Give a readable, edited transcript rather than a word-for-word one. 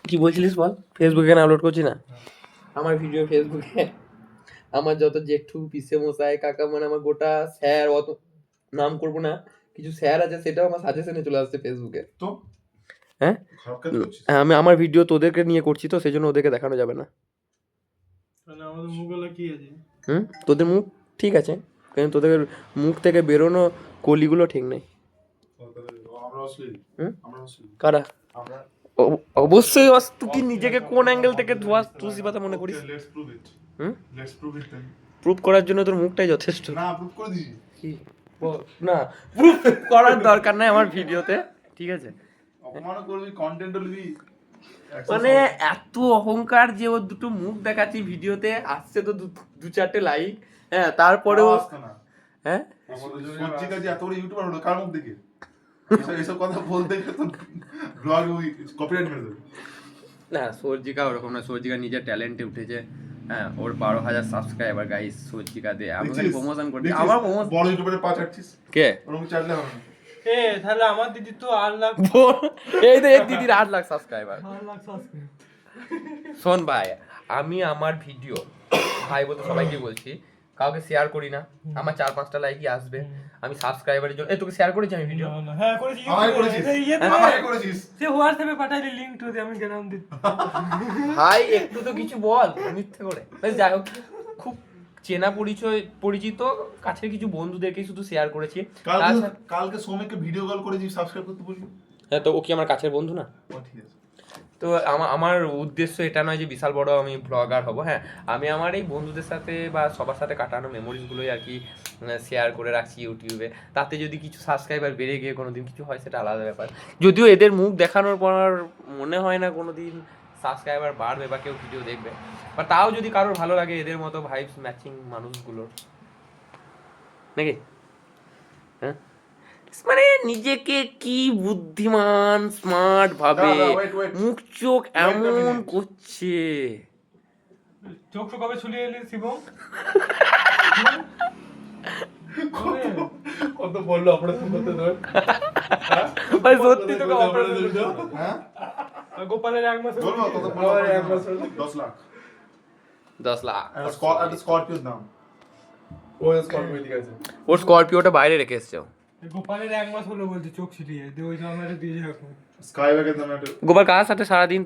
কি বলছিলিস বল? ফেসবুকে কেন আপলোড করছি না? আমার ভিডিও ফেসবুকে আমার যত জেঠু পিসে মশাই কাকা মানে আমার গোটা স্যার অত নাম করবো না, কিছু স্যার আছে সেটাও আমার সাজেশনে চলে আসছে ফেসবুকে। তো হ্যাঁ খারাপ কাজ করছিস? আমি আমার ভিডিও তোদেরকে নিয়ে করছি তো সেই জন্য ওদেরকে দেখানো যাবে না। তাহলে আমাদের মুখগুলো কি আছে? তোদের মুখ ঠিক আছে, কিন্তু তোদের মুখ থেকে বেরোনো কলিগুলো ঠিক নেই। আমরা অশ্লীল। হুম? আমরা অশ্লীল। কারা? আমরা অবশ্যই তুই কি নিজেকে কোন অ্যাঙ্গেল থেকে তুলসী পাতা মনে করিস? Let's prove it. হুম? Let's prove it then. Prove করার জন্য তোর মুখটাই যথেষ্ট। না প্রুভ করে দিছি। কি? না প্রুভ করার দরকার নাই আমার ভিডিওতে, ঠিক আছে? অপমানও করবি, কন্টেন্টও নিবি। মানে এত অহংকার যে ওর দুটো মুখ দেখাচ্ছি ভিডিওতে, আসছে তো দু চারটে লাইক, হ্যাঁ তারপরেও আসতো না। হ্যাঁ সঞ্চিকা যে এত বড় ইউটিউবার হলো কার মুখ দেখে? এইসব কথা বলতে গেলে তো ব্লগ কপিরাইট মেরে দেবে। না সর্জিকা ওরকম না, সর্জিকা নিজের ট্যালেন্টে উঠেছে। হ্যাঁ ওর 12,000 সাবস্ক্রাইবার গাইস সর্জিকা দে, আমি খালি প্রমোশন করছি। আমার প্রমোশন বড় ইউটিউবারে পা চাটছিস কে? ওরকম চাটলে হবে না। তাহলে আমার দিদি তো 8 লাখ এই তো এক দিদির 8 লাখ সাবস্ক্রাইবার। 8 লাখ সাবস্ক্রাইব। শোন ভাই, আমি আমার ভিডিও ভাই বলতে সবাইকে বলছি, কাউকে শেয়ার করি না, আমার 4-5টা লাইকই আসবে। আমি সাবস্ক্রাইবারের জন্য তোকে শেয়ার করেছি আমি ভিডিও। হ্যাঁ করেছি। আমায় করেছিস। আমায় করেছিস। সে হোয়াটসঅ্যাপে পাঠাইলে লিংক তো আমি গেলাম দিতে। ভাই একটু তো কিছু বল মিথ্যে করে। বেশ যাই হোক, খুব চেনা পরিচিত কাছের কিছু বন্ধুদেরকে শুধু শেয়ার করেছি। কালকে সৌমিককে ভিডিও কল করে সাবস্ক্রাইব করতে বলবি। হ্যাঁ তো ও কি আমার কাছের বন্ধু না? ঠিক আছে। তো আমার উদ্দেশ্য এটা নয় যে বিশাল বড় আমি ব্লগার হব। হ্যাঁ আমি আমার এই বন্ধুদের সাথে বা সবার সাথে কাটানো মেমোরিজগুলোই আর কি শেয়ার করে রাখছি ইউটিউবে। তাতে যদি কিছু সাবস্ক্রাইবার বেড়ে গিয়ে কোনো দিন কিছু হয় সেটা আলাদা ব্যাপার। যদিও এদের মুখ দেখানোর পর মনে হয় না কোনো দিন সাবস্ক্রাইবার বাড়বে বা কেউ ভিডিও দেখবে, বা তাও যদি কারোর ভালো লাগে এদের মতো ভাইবস ম্যাচিং মানুষগুলোর, নাকি? হ্যাঁ মানে নিজেকে কি বুদ্ধিমান স্মার্ট ভাবে মুখ চোখ এমন করছে। চোখ তো কবে ছুলিয়ে এলি শিবম? কত বললো অপারেশন করতে তোর? ভাই সত্যি তোকে অপারেশন করতে, হ্যাঁ গোপালের 1 মাস বলবো কত বললো? 10 লাখ। 10 লাখ। স্করপিওর দাম। ও স্করপিও ঠিক আছে। ওর স্করপিওটা বাইরে রেখে এসছে। গোপালের 1 মাস হলো বলছে চোখ ছিলিয়ে দিয়ে, ওই জন্য আমরা দিয়ে রাখবো। স্কাইওয়াকের দাম একটা গোপাল কার সাথে সারাদিন